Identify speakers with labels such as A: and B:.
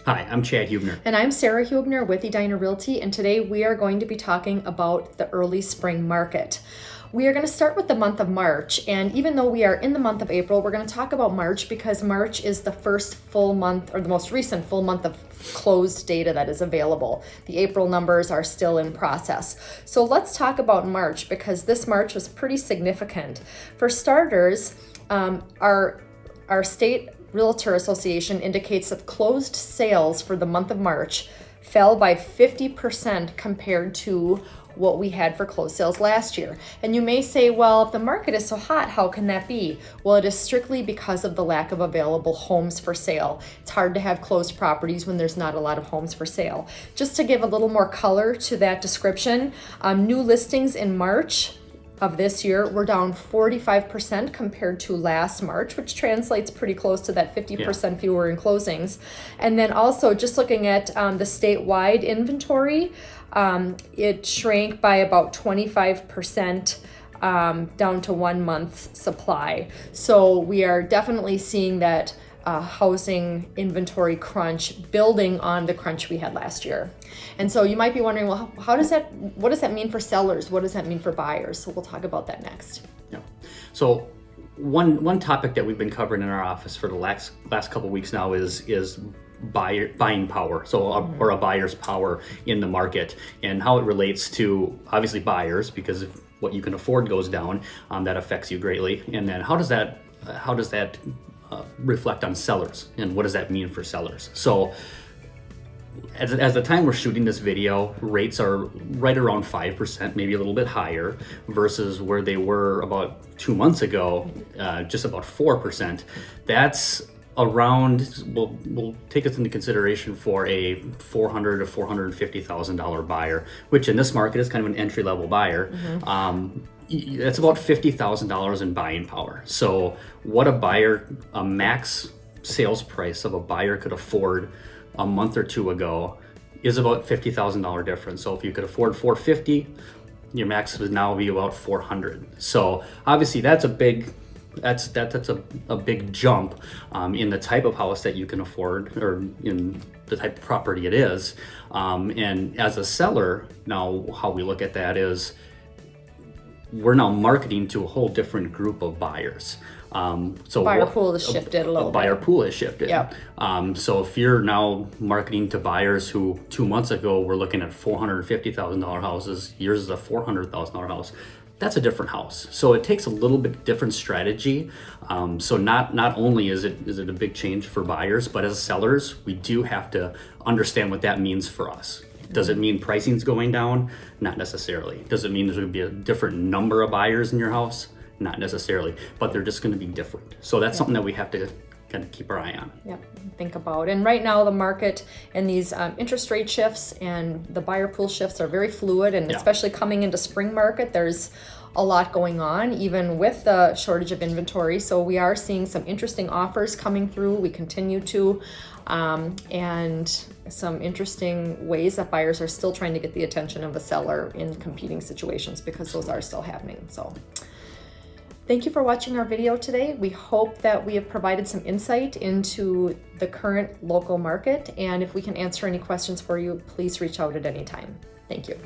A: Hi, I'm Chad Huebener.
B: And I'm Sara Huebener with Edina Realty, and today we are going to be talking about the early spring market. We are going to start with the month of March, and even though we are in the month of April, we're going to talk about March because March is the first full month, or the most recent full month of closed data that is available. The April numbers are still in process. So let's talk about March because this March was pretty significant. For starters, our state Realtor Association indicates that closed sales for the month of March fell by 50% compared to what we had for closed sales last year. And you may say, well, if the market is so hot, how can that be? Well, it is strictly because of the lack of available homes for sale. It's hard to have closed properties when there's not a lot of homes for sale. Just to give a little more color to that description, new listings in March of this year, we're down 45% compared to last March, which translates pretty close to that 50% fewer in closings. And then also just looking at the statewide inventory, it shrank by about 25% down to 1 month's supply. So we are definitely seeing that housing inventory crunch building on the crunch we had last year. And so you might be wondering, well, what does that mean for sellers? What does that mean for buyers? So we'll talk about that next.
A: Yeah. So one topic that we've been covering in our office for the last couple of weeks now is buying power, or a buyer's power in the market, and how it relates to obviously buyers, because if what you can afford goes down, that affects you greatly. And then how does that reflect on sellers, and what does that mean for sellers? So as the time we're shooting this video, rates are right around 5%, maybe a little bit higher, versus where they were about 2 months ago, just about 4%. That's around, will take us into consideration for a $400,000 to $450,000 buyer, which in this market is kind of an entry-level buyer. That's about $50,000 in buying power. So what a max sales price of a buyer could afford a month or two ago is about $50,000 difference. So if you could afford $450,000, your max would now be about $400,000. So obviously that's a big jump in the type of house that you can afford, or in the type of property it is. And as a seller, now how we look at that is we're now marketing to a whole different group of buyers. So
B: buyer pool has shifted a little bit.
A: Buyer pool has shifted.
B: Yep.
A: So if you're now marketing to buyers who 2 months ago were looking at $450,000 houses, yours is a $400,000 house, that's a different house. So it takes a little bit different strategy. So not only is it a big change for buyers, but as sellers, we do have to understand what that means for us. Does it mean pricing's going down? Not necessarily. Does it mean there's going to be a different number of buyers in your house? Not necessarily, but they're just going to be different. So that's something that we have to kind of keep our eye on.
B: Yeah, think about. And right now the market and these interest rate shifts and the buyer pool shifts are very fluid, and especially coming into spring market, there's a lot going on, even with the shortage of inventory. So we are seeing some interesting offers coming through. We continue to, and some interesting ways that buyers are still trying to get the attention of a seller in competing situations, because those are still happening. So thank you for watching our video today. We hope that we have provided some insight into the current local market, and if we can answer any questions for you, please reach out at any time. Thank you.